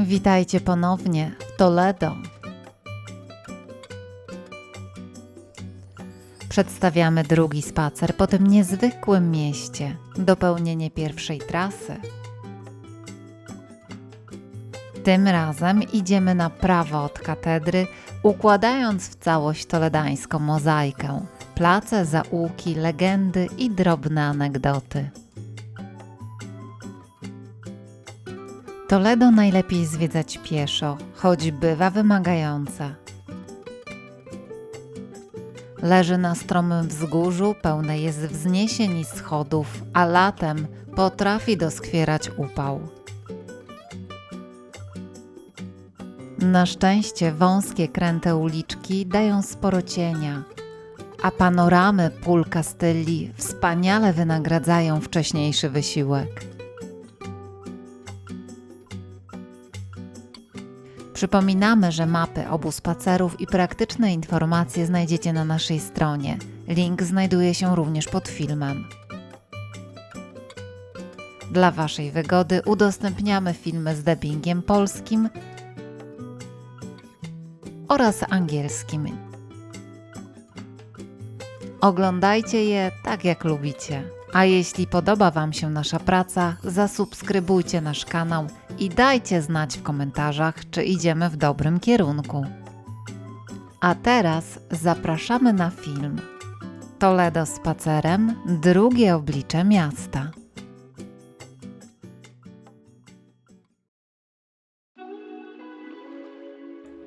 Witajcie ponownie w Toledo. Przedstawiamy drugi spacer po tym niezwykłym mieście, dopełnienie pierwszej trasy. Tym razem idziemy na prawo od katedry, układając w całość toledańską mozaikę, place, zaułki, legendy i drobne anegdoty. Toledo najlepiej zwiedzać pieszo, choć bywa wymagające. Leży na stromym wzgórzu, pełne jest wzniesień i schodów, a latem potrafi doskwierać upał. Na szczęście wąskie, kręte uliczki dają sporo cienia, a panoramy pól Castylli wspaniale wynagradzają wcześniejszy wysiłek. Przypominamy, że mapy obu spacerów i praktyczne informacje znajdziecie na naszej stronie. Link znajduje się również pod filmem. Dla Waszej wygody udostępniamy filmy z dubbingiem polskim oraz angielskim. Oglądajcie je tak jak lubicie. A jeśli podoba Wam się nasza praca, zasubskrybujcie nasz kanał i dajcie znać w komentarzach, czy idziemy w dobrym kierunku. A teraz zapraszamy na film Toledo spacerem, drugie oblicze miasta.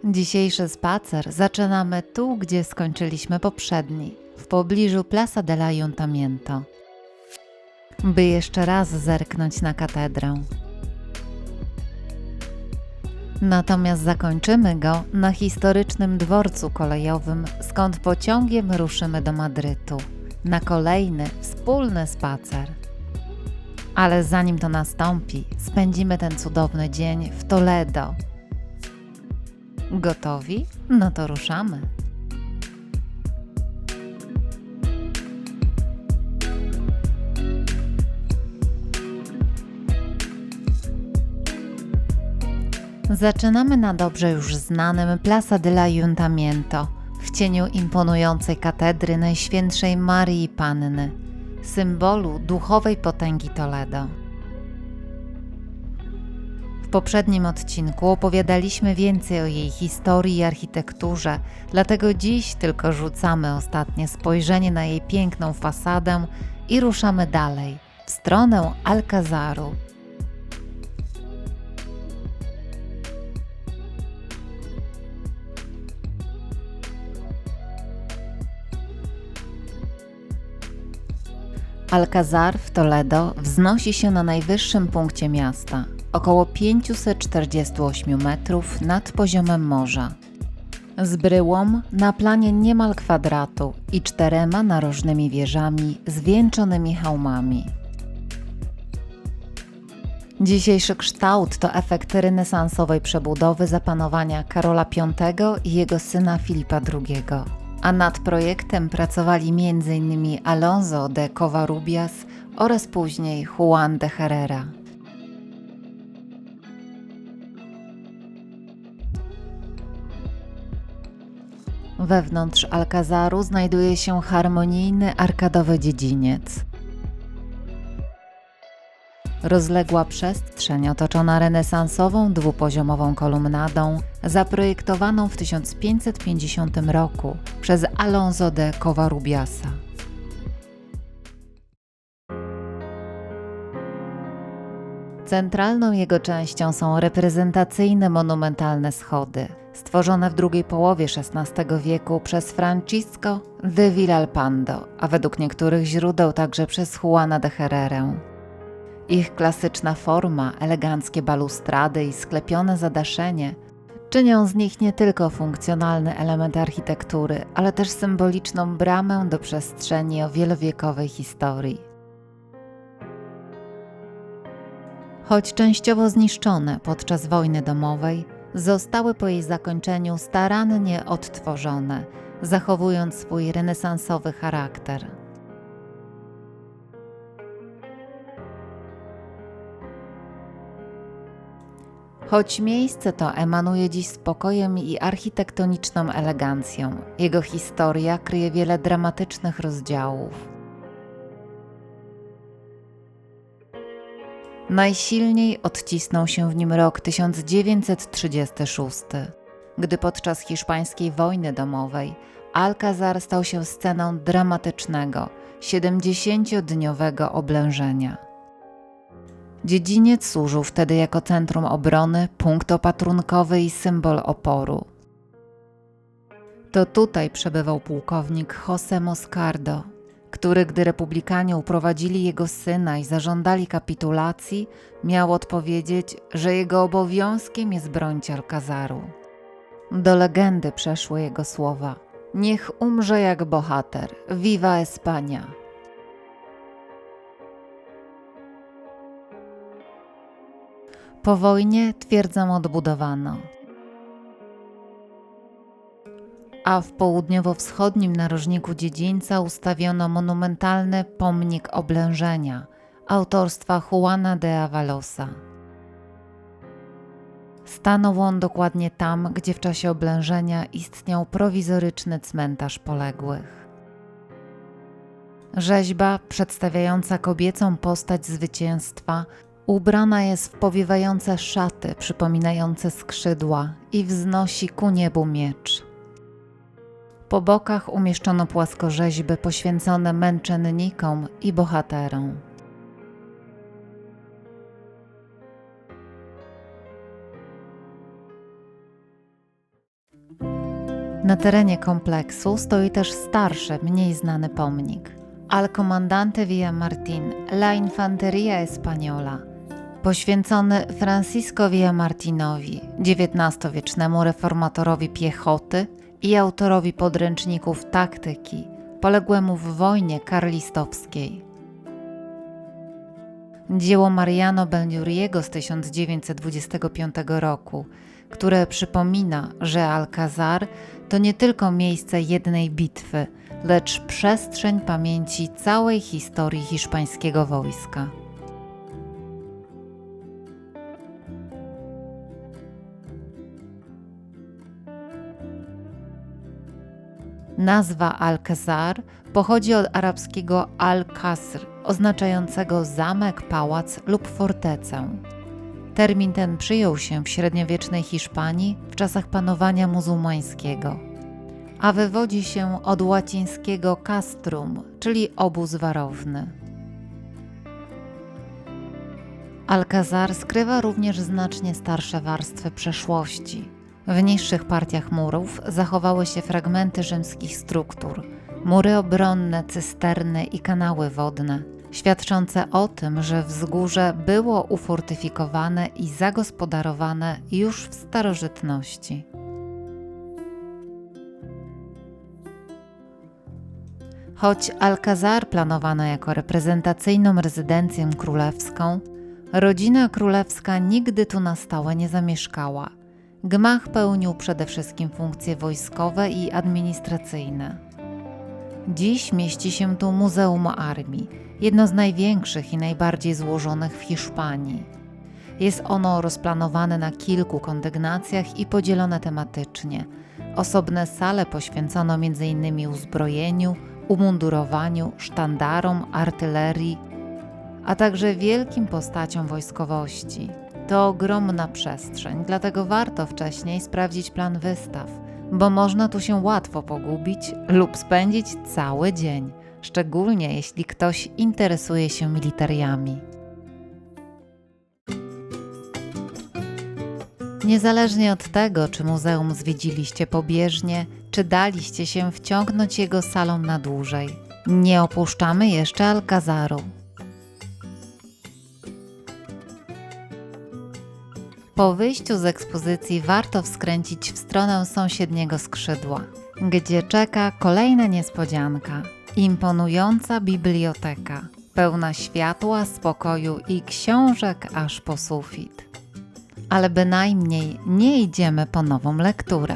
Dzisiejszy spacer zaczynamy tu, gdzie skończyliśmy poprzedni, w pobliżu Plaza del Ayuntamiento, by jeszcze raz zerknąć na katedrę. Natomiast zakończymy go na historycznym dworcu kolejowym, skąd pociągiem ruszymy do Madrytu, na kolejny wspólny spacer. Ale zanim to nastąpi, spędzimy ten cudowny dzień w Toledo. Gotowi? No to ruszamy. Zaczynamy na dobrze już znanym Plaza del Ayuntamiento, w cieniu imponującej katedry Najświętszej Maryi Panny, symbolu duchowej potęgi Toledo. W poprzednim odcinku opowiadaliśmy więcej o jej historii i architekturze, dlatego dziś tylko rzucamy ostatnie spojrzenie na jej piękną fasadę i ruszamy dalej, w stronę Alcazaru. Alcazar w Toledo wznosi się na najwyższym punkcie miasta, około 548 metrów nad poziomem morza, z bryłą na planie niemal kwadratu i 4 narożnymi wieżami zwieńczonymi hełmami. Dzisiejszy kształt to efekt renesansowej przebudowy za panowania Karola V i jego syna Filipa II. A nad projektem pracowali m.in. Alonso de Covarrubias oraz później Juan de Herrera. Wewnątrz Alcazaru znajduje się harmonijny arkadowy dziedziniec. Rozległa przestrzeń otoczona renesansową dwupoziomową kolumnadą zaprojektowaną w 1550 roku przez Alonso de Covarrubiasa. Centralną jego częścią są reprezentacyjne monumentalne schody, stworzone w drugiej połowie XVI wieku przez Francisco de Villalpando, a według niektórych źródeł także przez Juana de Herrerę. Ich klasyczna forma, eleganckie balustrady i sklepione zadaszenie czynią z nich nie tylko funkcjonalny element architektury, ale też symboliczną bramę do przestrzeni o wielowiekowej historii. Choć częściowo zniszczone podczas wojny domowej, zostały po jej zakończeniu starannie odtworzone, zachowując swój renesansowy charakter. Choć miejsce to emanuje dziś spokojem i architektoniczną elegancją, jego historia kryje wiele dramatycznych rozdziałów. Najsilniej odcisnął się w nim rok 1936, gdy podczas hiszpańskiej wojny domowej Alcázar stał się sceną dramatycznego, 70-dniowego oblężenia. Dziedziniec służył wtedy jako centrum obrony, punkt opatrunkowy i symbol oporu. To tutaj przebywał pułkownik José Moscardo, który, gdy republikanie uprowadzili jego syna i zażądali kapitulacji, miał odpowiedzieć, że jego obowiązkiem jest bronić Alcazaru. Do legendy przeszły jego słowa: niech umrze jak bohater, viva España! Po wojnie twierdzę odbudowano, a w południowo-wschodnim narożniku dziedzińca ustawiono monumentalny pomnik oblężenia autorstwa Juana de Avalosa. Stanął on dokładnie tam, gdzie w czasie oblężenia istniał prowizoryczny cmentarz poległych. Rzeźba przedstawiająca kobiecą postać zwycięstwa ubrana jest w powiewające szaty przypominające skrzydła i wznosi ku niebu miecz. Po bokach umieszczono płaskorzeźby poświęcone męczennikom i bohaterom. Na terenie kompleksu stoi też starszy, mniej znany pomnik Al Comandante Villamartín, La Infantería Española, poświęcony Francisco Villamartinowi, XIX-wiecznemu reformatorowi piechoty i autorowi podręczników taktyki, poległemu w wojnie karlistowskiej. Dzieło Mariano Benluriego z 1925 roku, które przypomina, że Alcázar to nie tylko miejsce jednej bitwy, lecz przestrzeń pamięci całej historii hiszpańskiego wojska. Nazwa Alcázar pochodzi od arabskiego al-Kasr, oznaczającego zamek, pałac lub fortecę. Termin ten przyjął się w średniowiecznej Hiszpanii w czasach panowania muzułmańskiego, a wywodzi się od łacińskiego castrum, czyli obóz warowny. Alcázar skrywa również znacznie starsze warstwy przeszłości. W niższych partiach murów zachowały się fragmenty rzymskich struktur, mury obronne, cysterny i kanały wodne, świadczące o tym, że wzgórze było ufortyfikowane i zagospodarowane już w starożytności. Choć Alcázar planowano jako reprezentacyjną rezydencję królewską, rodzina królewska nigdy tu na stałe nie zamieszkała. Gmach pełnił przede wszystkim funkcje wojskowe i administracyjne. Dziś mieści się tu Muzeum Armii, jedno z największych i najbardziej złożonych w Hiszpanii. Jest ono rozplanowane na kilku kondygnacjach i podzielone tematycznie. Osobne sale poświęcono m.in. uzbrojeniu, umundurowaniu, sztandarom, artylerii, a także wielkim postaciom wojskowości. To ogromna przestrzeń, dlatego warto wcześniej sprawdzić plan wystaw, bo można tu się łatwo pogubić lub spędzić cały dzień, szczególnie jeśli ktoś interesuje się militariami. Niezależnie od tego, czy muzeum zwiedziliście pobieżnie, czy daliście się wciągnąć jego salą na dłużej, nie opuszczamy jeszcze Alcazaru. Po wyjściu z ekspozycji warto skręcić w stronę sąsiedniego skrzydła, gdzie czeka kolejna niespodzianka – imponująca biblioteka, pełna światła, spokoju i książek aż po sufit. Ale bynajmniej nie idziemy po nową lekturę.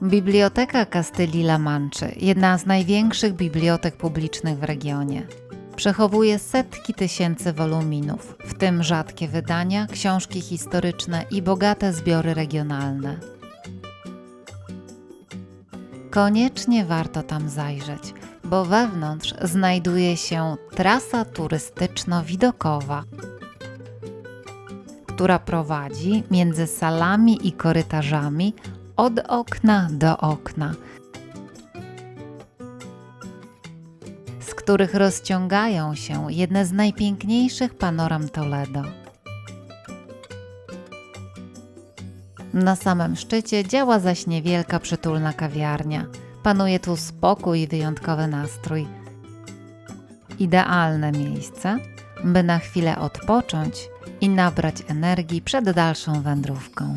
Biblioteka Castylii-La Manchy, jedna z największych bibliotek publicznych w regionie. Przechowuje setki tysięcy woluminów, w tym rzadkie wydania, książki historyczne i bogate zbiory regionalne. Koniecznie warto tam zajrzeć, bo wewnątrz znajduje się trasa turystyczno-widokowa, która prowadzi między salami i korytarzami od okna do okna, z których rozciągają się jedne z najpiękniejszych panoram Toledo. Na samym szczycie działa zaś niewielka przytulna kawiarnia. Panuje tu spokój i wyjątkowy nastrój. Idealne miejsce, by na chwilę odpocząć i nabrać energii przed dalszą wędrówką.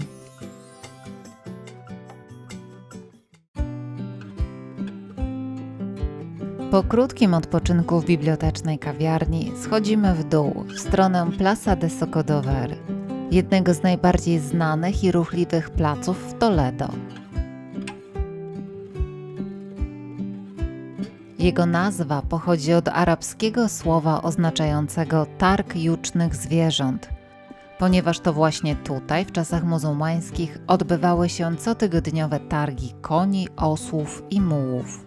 Po krótkim odpoczynku w bibliotecznej kawiarni schodzimy w dół, w stronę Plaza de Socodover, jednego z najbardziej znanych i ruchliwych placów w Toledo. Jego nazwa pochodzi od arabskiego słowa oznaczającego targ jucznych zwierząt, ponieważ to właśnie tutaj w czasach muzułmańskich odbywały się cotygodniowe targi koni, osłów i mułów.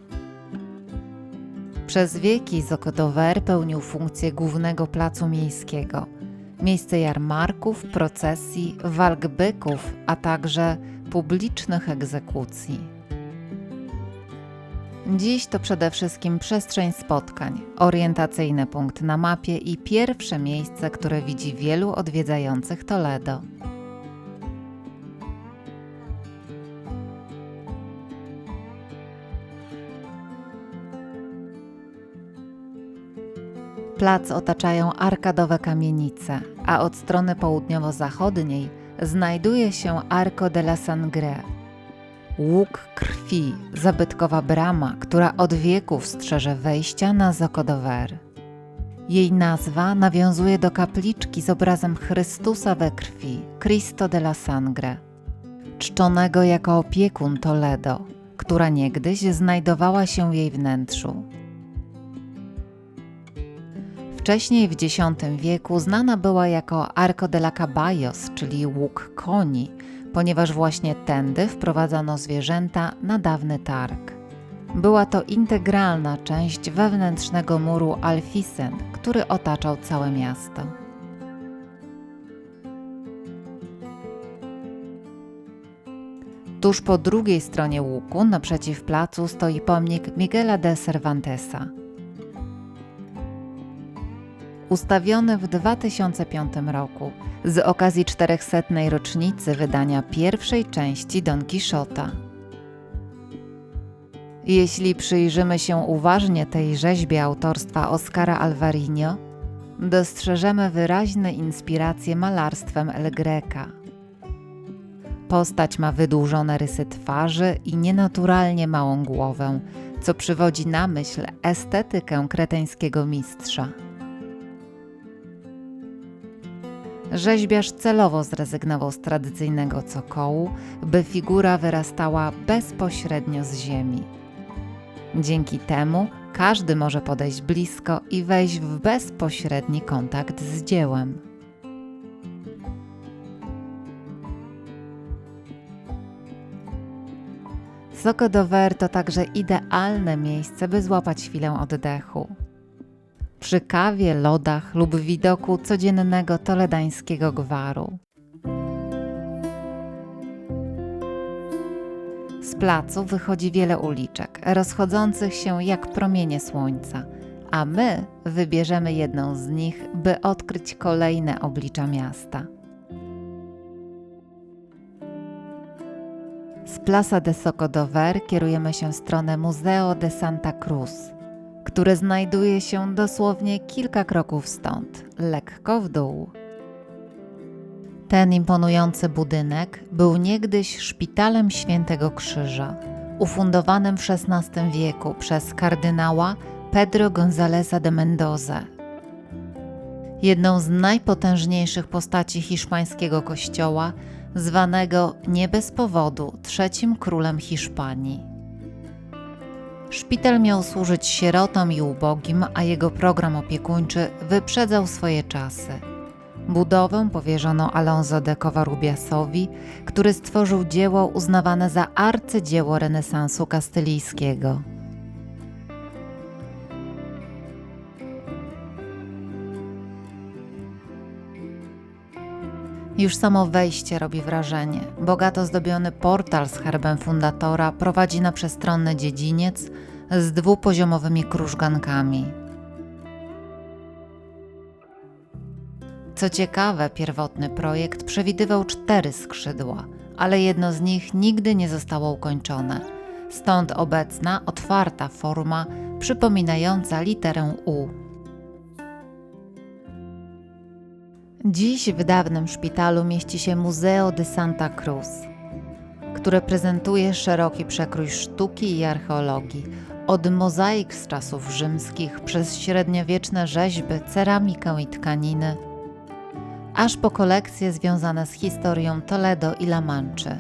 Przez wieki Socodover pełnił funkcję głównego placu miejskiego, miejsce jarmarków, procesji, walk byków, a także publicznych egzekucji. Dziś to przede wszystkim przestrzeń spotkań, orientacyjny punkt na mapie i pierwsze miejsce, które widzi wielu odwiedzających Toledo. Plac otaczają arkadowe kamienice, a od strony południowo-zachodniej znajduje się Arco de la Sangre, łuk krwi, zabytkowa brama, która od wieków strzeże wejścia na Socodover. Jej nazwa nawiązuje do kapliczki z obrazem Chrystusa we krwi, Cristo de la Sangre, czczonego jako opiekun Toledo, która niegdyś znajdowała się w jej wnętrzu. Wcześniej w X wieku znana była jako Arco de la Caballos, czyli łuk koni, ponieważ właśnie tędy wprowadzano zwierzęta na dawny targ. Była to integralna część wewnętrznego muru Alfisen, który otaczał całe miasto. Tuż po drugiej stronie łuku, naprzeciw placu, stoi pomnik Miguela de Cervantesa. Ustawiony w 2005 roku z okazji 400. rocznicy wydania pierwszej części Don Quixota. Jeśli przyjrzymy się uważnie tej rzeźbie autorstwa Oscara Alvarinho, dostrzeżemy wyraźne inspiracje malarstwem El Greca. Postać ma wydłużone rysy twarzy i nienaturalnie małą głowę, co przywodzi na myśl estetykę kreteńskiego mistrza. Rzeźbiarz celowo zrezygnował z tradycyjnego cokołu, by figura wyrastała bezpośrednio z ziemi. Dzięki temu każdy może podejść blisko i wejść w bezpośredni kontakt z dziełem. Socodover to także idealne miejsce, by złapać chwilę oddechu. Przy kawie, lodach lub widoku codziennego toledańskiego gwaru. Z placu wychodzi wiele uliczek, rozchodzących się jak promienie słońca, a my wybierzemy jedną z nich, by odkryć kolejne oblicza miasta. Z Plaza de Socodover kierujemy się w stronę Museo de Santa Cruz, które znajduje się dosłownie kilka kroków stąd, lekko w dół. Ten imponujący budynek był niegdyś szpitalem Świętego Krzyża, ufundowanym w XVI wieku przez kardynała Pedro Gonzáleza de Mendoza, jedną z najpotężniejszych postaci hiszpańskiego kościoła, zwanego nie bez powodu trzecim królem Hiszpanii. Szpital miał służyć sierotom i ubogim, a jego program opiekuńczy wyprzedzał swoje czasy. Budowę powierzono Alonso de Covarrubiasowi, który stworzył dzieło uznawane za arcydzieło renesansu kastylijskiego. Już samo wejście robi wrażenie. Bogato zdobiony portal z herbem fundatora prowadzi na przestronny dziedziniec z dwupoziomowymi krużgankami. Co ciekawe, pierwotny projekt przewidywał 4 skrzydła, ale jedno z nich nigdy nie zostało ukończone. Stąd obecna, otwarta forma przypominająca literę U. Dziś w dawnym szpitalu mieści się Museo de Santa Cruz, które prezentuje szeroki przekrój sztuki i archeologii, od mozaik z czasów rzymskich przez średniowieczne rzeźby, ceramikę i tkaniny, aż po kolekcje związane z historią Toledo i La Manchy.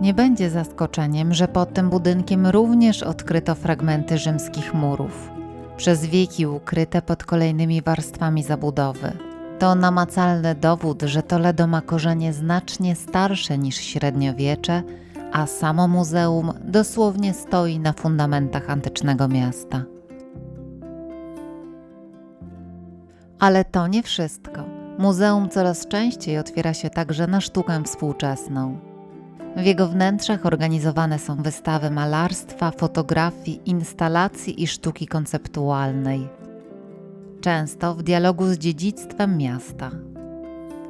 Nie będzie zaskoczeniem, że pod tym budynkiem również odkryto fragmenty rzymskich murów, przez wieki ukryte pod kolejnymi warstwami zabudowy. To namacalny dowód, że Toledo ma korzenie znacznie starsze niż średniowiecze, a samo muzeum dosłownie stoi na fundamentach antycznego miasta. Ale to nie wszystko. Muzeum coraz częściej otwiera się także na sztukę współczesną. W jego wnętrzach organizowane są wystawy malarstwa, fotografii, instalacji i sztuki konceptualnej. Często w dialogu z dziedzictwem miasta.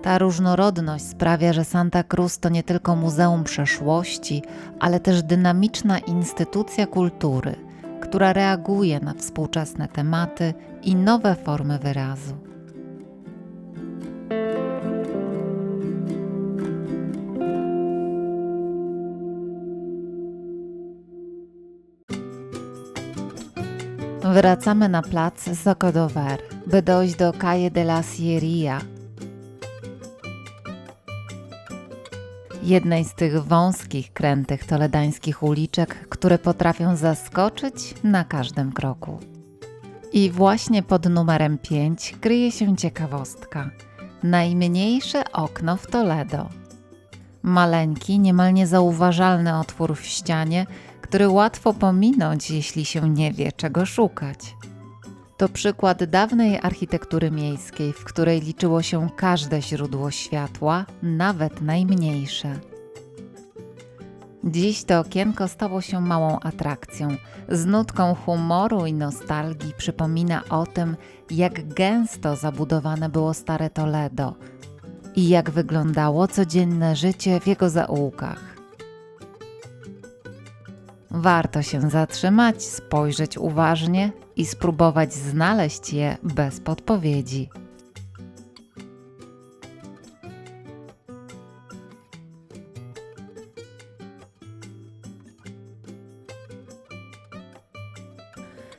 Ta różnorodność sprawia, że Santa Cruz to nie tylko muzeum przeszłości, ale też dynamiczna instytucja kultury, która reaguje na współczesne tematy i nowe formy wyrazu. Wracamy na plac Zocodover, by dojść do Calle de la Sillería, jednej z tych wąskich, krętych toledańskich uliczek, które potrafią zaskoczyć na każdym kroku. I właśnie pod numerem 5 kryje się ciekawostka. Najmniejsze okno w Toledo. Maleńki, niemal niezauważalny otwór w ścianie, który łatwo pominąć, jeśli się nie wie, czego szukać. To przykład dawnej architektury miejskiej, w której liczyło się każde źródło światła, nawet najmniejsze. Dziś to okienko stało się małą atrakcją. Z nutką humoru i nostalgii przypomina o tym, jak gęsto zabudowane było stare Toledo i jak wyglądało codzienne życie w jego zaułkach. Warto się zatrzymać, spojrzeć uważnie i spróbować znaleźć je bez podpowiedzi.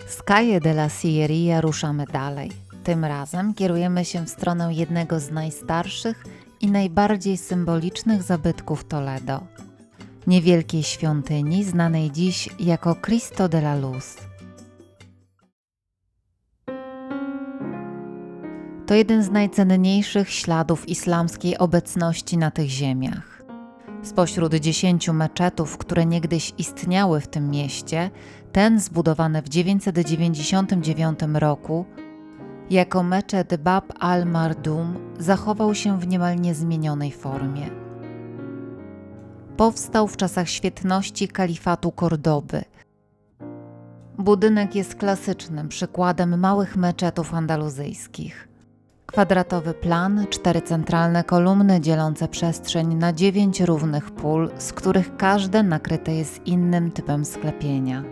Z Calle de la Sillería ruszamy dalej. Tym razem kierujemy się w stronę jednego z najstarszych i najbardziej symbolicznych zabytków Toledo. Niewielkiej świątyni znanej dziś jako Cristo de la Luz. To jeden z najcenniejszych śladów islamskiej obecności na tych ziemiach. Spośród 10 meczetów, które niegdyś istniały w tym mieście, ten zbudowany w 999 roku jako meczet Bab al-Mardum zachował się w niemal niezmienionej formie. Powstał w czasach świetności kalifatu Kordoby. Budynek jest klasycznym przykładem małych meczetów andaluzyjskich. Kwadratowy plan, 4 centralne kolumny dzielące przestrzeń na 9 równych pól, z których każde nakryte jest innym typem sklepienia.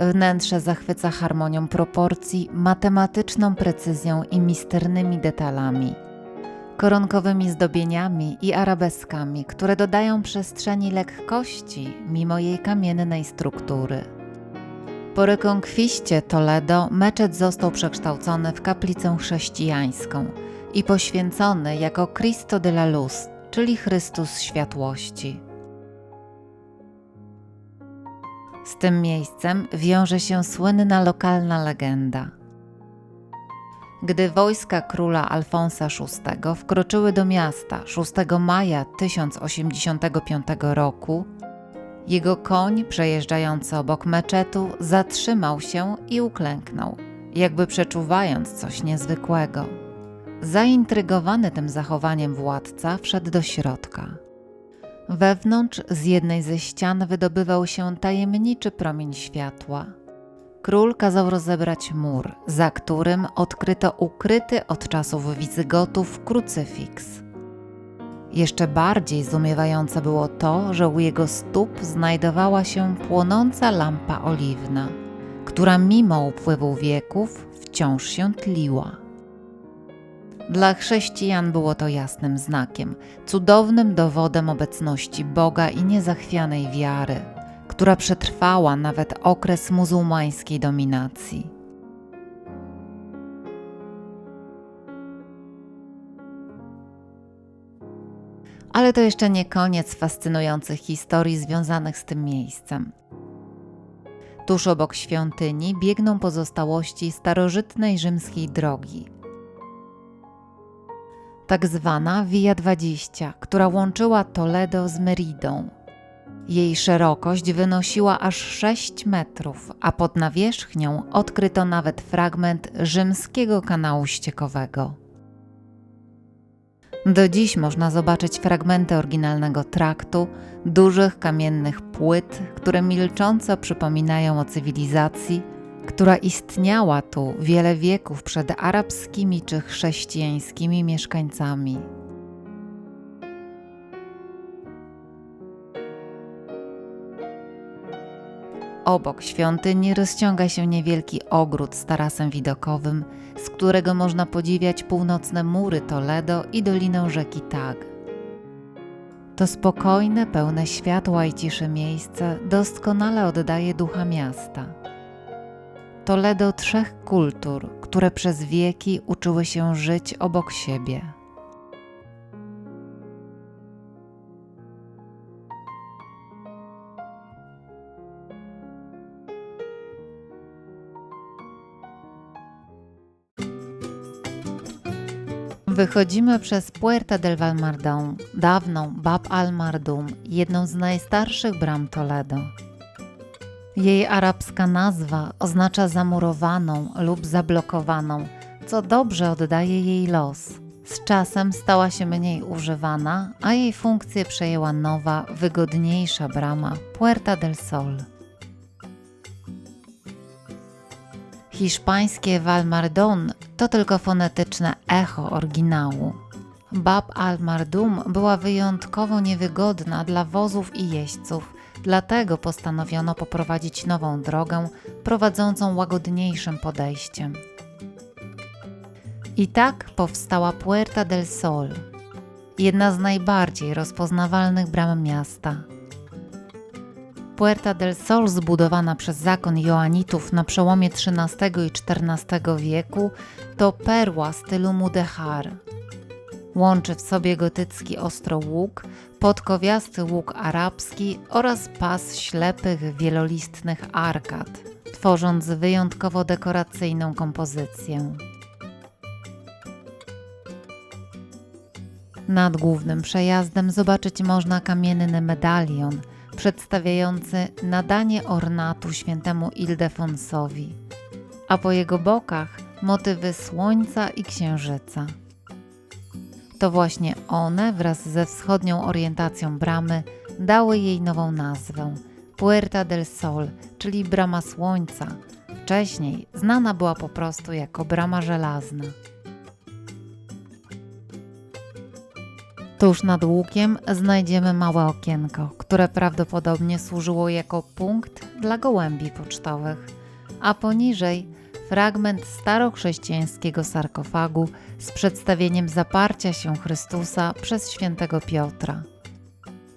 Wnętrze zachwyca harmonią proporcji, matematyczną precyzją i misternymi detalami, koronkowymi zdobieniami i arabeskami, które dodają przestrzeni lekkości mimo jej kamiennej struktury. Po rekonkwiście Toledo meczet został przekształcony w kaplicę chrześcijańską i poświęcony jako Cristo de la Luz, czyli Chrystus Światłości. Z tym miejscem wiąże się słynna lokalna legenda. Gdy wojska króla Alfonsa VI wkroczyły do miasta 6 maja 1085 roku, jego koń przejeżdżający obok meczetu zatrzymał się i uklęknął, jakby przeczuwając coś niezwykłego. Zaintrygowany tym zachowaniem władca wszedł do środka. Wewnątrz z jednej ze ścian wydobywał się tajemniczy promień światła. Król kazał rozebrać mur, za którym odkryto ukryty od czasów Wizygotów krucyfiks. Jeszcze bardziej zdumiewające było to, że u jego stóp znajdowała się płonąca lampa oliwna, która mimo upływu wieków wciąż się tliła. Dla chrześcijan było to jasnym znakiem, cudownym dowodem obecności Boga i niezachwianej wiary, która przetrwała nawet okres muzułmańskiej dominacji. Ale to jeszcze nie koniec fascynujących historii związanych z tym miejscem. Tuż obok świątyni biegną pozostałości starożytnej rzymskiej drogi, tak zwana Via 20, która łączyła Toledo z Meridą. Jej szerokość wynosiła aż 6 metrów, a pod nawierzchnią odkryto nawet fragment rzymskiego kanału ściekowego. Do dziś można zobaczyć fragmenty oryginalnego traktu, dużych kamiennych płyt, które milcząco przypominają o cywilizacji, która istniała tu wiele wieków przed arabskimi czy chrześcijańskimi mieszkańcami. Obok świątyni rozciąga się niewielki ogród z tarasem widokowym, z którego można podziwiać północne mury Toledo i dolinę rzeki Tag. To spokojne, pełne światła i ciszy miejsce doskonale oddaje ducha miasta. Toledo 3 kultur, które przez wieki uczyły się żyć obok siebie. Wychodzimy przez Puerta del Valmardón, dawną Bab al-Mardum, jedną z najstarszych bram Toledo. Jej arabska nazwa oznacza zamurowaną lub zablokowaną, co dobrze oddaje jej los. Z czasem stała się mniej używana, a jej funkcję przejęła nowa, wygodniejsza brama Puerta del Sol. Hiszpańskie Valmardón to tylko fonetyczne echo oryginału. Bab al-Mardum była wyjątkowo niewygodna dla wozów i jeźdźców, dlatego postanowiono poprowadzić nową drogę prowadzącą łagodniejszym podejściem. I tak powstała Puerta del Sol, jedna z najbardziej rozpoznawalnych bram miasta. Puerta del Sol, zbudowana przez zakon Joanitów na przełomie XIII i XIV wieku, to perła stylu mudéjar. Łączy w sobie gotycki ostrołuk, podkowiasty łuk arabski oraz pas ślepych, wielolistnych arkad, tworząc wyjątkowo dekoracyjną kompozycję. Nad głównym przejazdem zobaczyć można kamienny medalion przedstawiający nadanie ornatu świętemu Ildefonsowi, a po jego bokach motywy słońca i księżyca. To właśnie one wraz ze wschodnią orientacją bramy dały jej nową nazwę Puerta del Sol, czyli Brama Słońca. Wcześniej znana była po prostu jako Brama Żelazna. Tuż nad łukiem znajdziemy małe okienko, które prawdopodobnie służyło jako punkt dla gołębi pocztowych, a poniżej fragment starochrześcijańskiego sarkofagu z przedstawieniem zaparcia się Chrystusa przez świętego Piotra.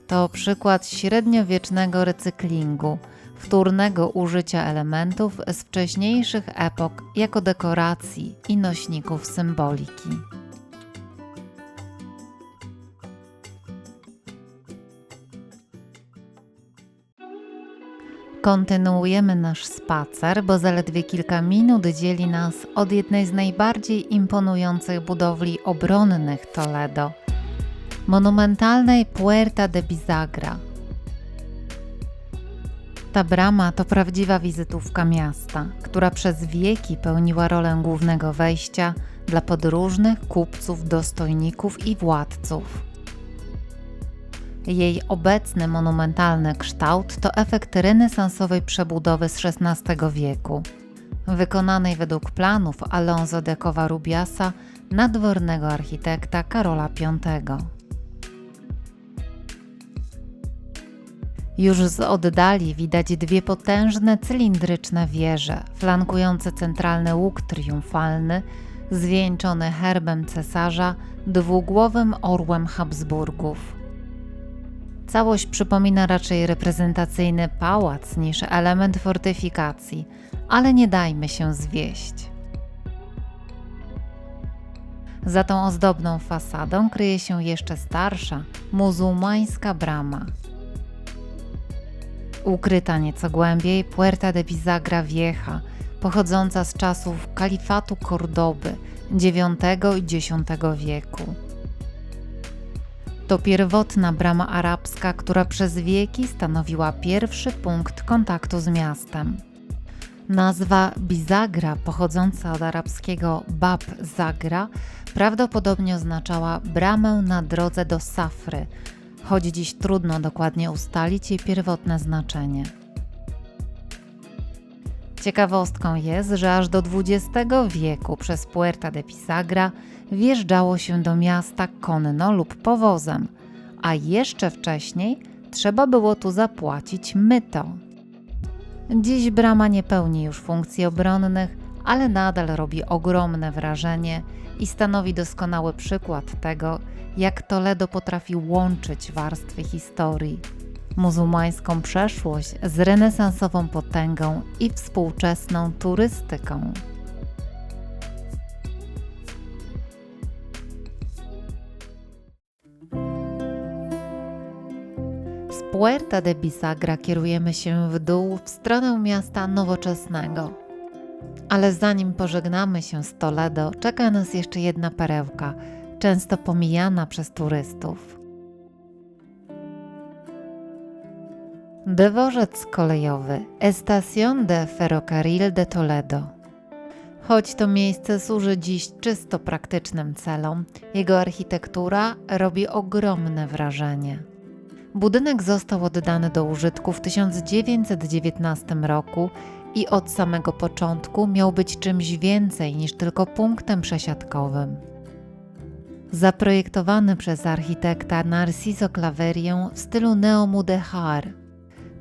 To przykład średniowiecznego recyklingu, wtórnego użycia elementów z wcześniejszych epok jako dekoracji i nośników symboliki. Kontynuujemy nasz spacer, bo zaledwie kilka minut dzieli nas od jednej z najbardziej imponujących budowli obronnych Toledo, monumentalnej Puerta de Bisagra. Ta brama to prawdziwa wizytówka miasta, która przez wieki pełniła rolę głównego wejścia dla podróżnych, kupców, dostojników i władców. Jej obecny monumentalny kształt to efekt renesansowej przebudowy z XVI wieku, wykonanej według planów Alonso de Covarrubiasa, nadwornego architekta Karola V. Już z oddali widać dwie potężne cylindryczne wieże, flankujące centralny łuk triumfalny, zwieńczony herbem cesarza, dwugłowym orłem Habsburgów. Całość przypomina raczej reprezentacyjny pałac niż element fortyfikacji, ale nie dajmy się zwieść. Za tą ozdobną fasadą kryje się jeszcze starsza, muzułmańska brama. Ukryta nieco głębiej Puerta de Bisagra Vieja, pochodząca z czasów kalifatu Kordoby IX i X wieku. To pierwotna brama arabska, która przez wieki stanowiła pierwszy punkt kontaktu z miastem. Nazwa Bisagra, pochodząca od arabskiego Bab Zagra, prawdopodobnie oznaczała bramę na drodze do Safry, choć dziś trudno dokładnie ustalić jej pierwotne znaczenie. Ciekawostką jest, że aż do XX wieku przez Puerta de Bisagra wjeżdżało się do miasta konno lub powozem, a jeszcze wcześniej trzeba było tu zapłacić myto. Dziś brama nie pełni już funkcji obronnych, ale nadal robi ogromne wrażenie i stanowi doskonały przykład tego, jak Toledo potrafi łączyć warstwy historii, muzułmańską przeszłość z renesansową potęgą i współczesną turystyką. Z Puerta de Bisagra kierujemy się w dół w stronę miasta nowoczesnego. Ale zanim pożegnamy się z Toledo, czeka nas jeszcze jedna perełka, często pomijana przez turystów. Dworzec kolejowy Estación de Ferrocarril de Toledo. Choć to miejsce służy dziś czysto praktycznym celom, jego architektura robi ogromne wrażenie. Budynek został oddany do użytku w 1919 roku i od samego początku miał być czymś więcej niż tylko punktem przesiadkowym. Zaprojektowany przez architekta Narciso Claverię w stylu neomudéjar,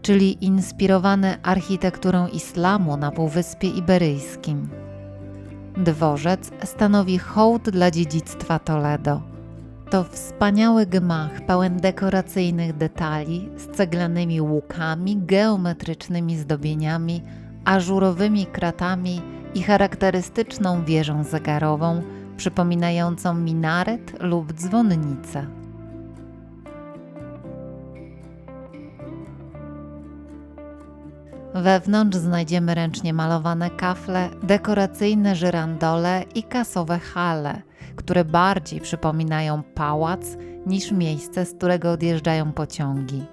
czyli inspirowany architekturą islamu na Półwyspie Iberyjskim. Dworzec stanowi hołd dla dziedzictwa Toledo. To wspaniały gmach pełen dekoracyjnych detali z ceglanymi łukami, geometrycznymi zdobieniami, ażurowymi kratami i charakterystyczną wieżą zegarową przypominającą minaret lub dzwonnicę. Wewnątrz znajdziemy ręcznie malowane kafle, dekoracyjne żyrandole i kasowe hale, które bardziej przypominają pałac niż miejsce, z którego odjeżdżają pociągi.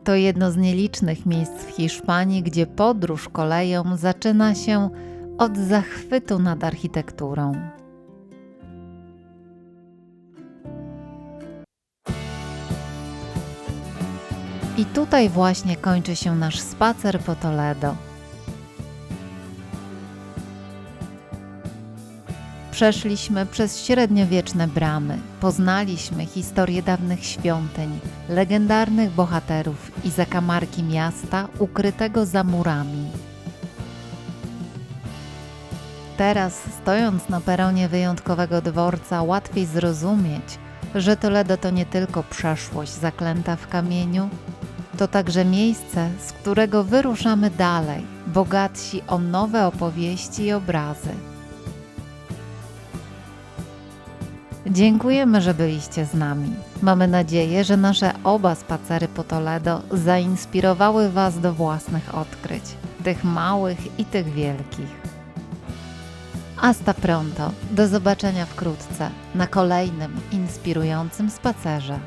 To jedno z nielicznych miejsc w Hiszpanii, gdzie podróż koleją zaczyna się od zachwytu nad architekturą. I tutaj właśnie kończy się nasz spacer po Toledo. Przeszliśmy przez średniowieczne bramy, poznaliśmy historię dawnych świątyń, legendarnych bohaterów i zakamarki miasta ukrytego za murami. Teraz, stojąc na peronie wyjątkowego dworca, łatwiej zrozumieć, że Toledo to nie tylko przeszłość zaklęta w kamieniu, To także miejsce, z którego wyruszamy dalej, bogatsi o nowe opowieści i obrazy. Dziękujemy, że byliście z nami. Mamy nadzieję, że nasze oba spacery po Toledo zainspirowały Was do własnych odkryć, tych małych i tych wielkich. Hasta pronto, do zobaczenia wkrótce na kolejnym inspirującym spacerze.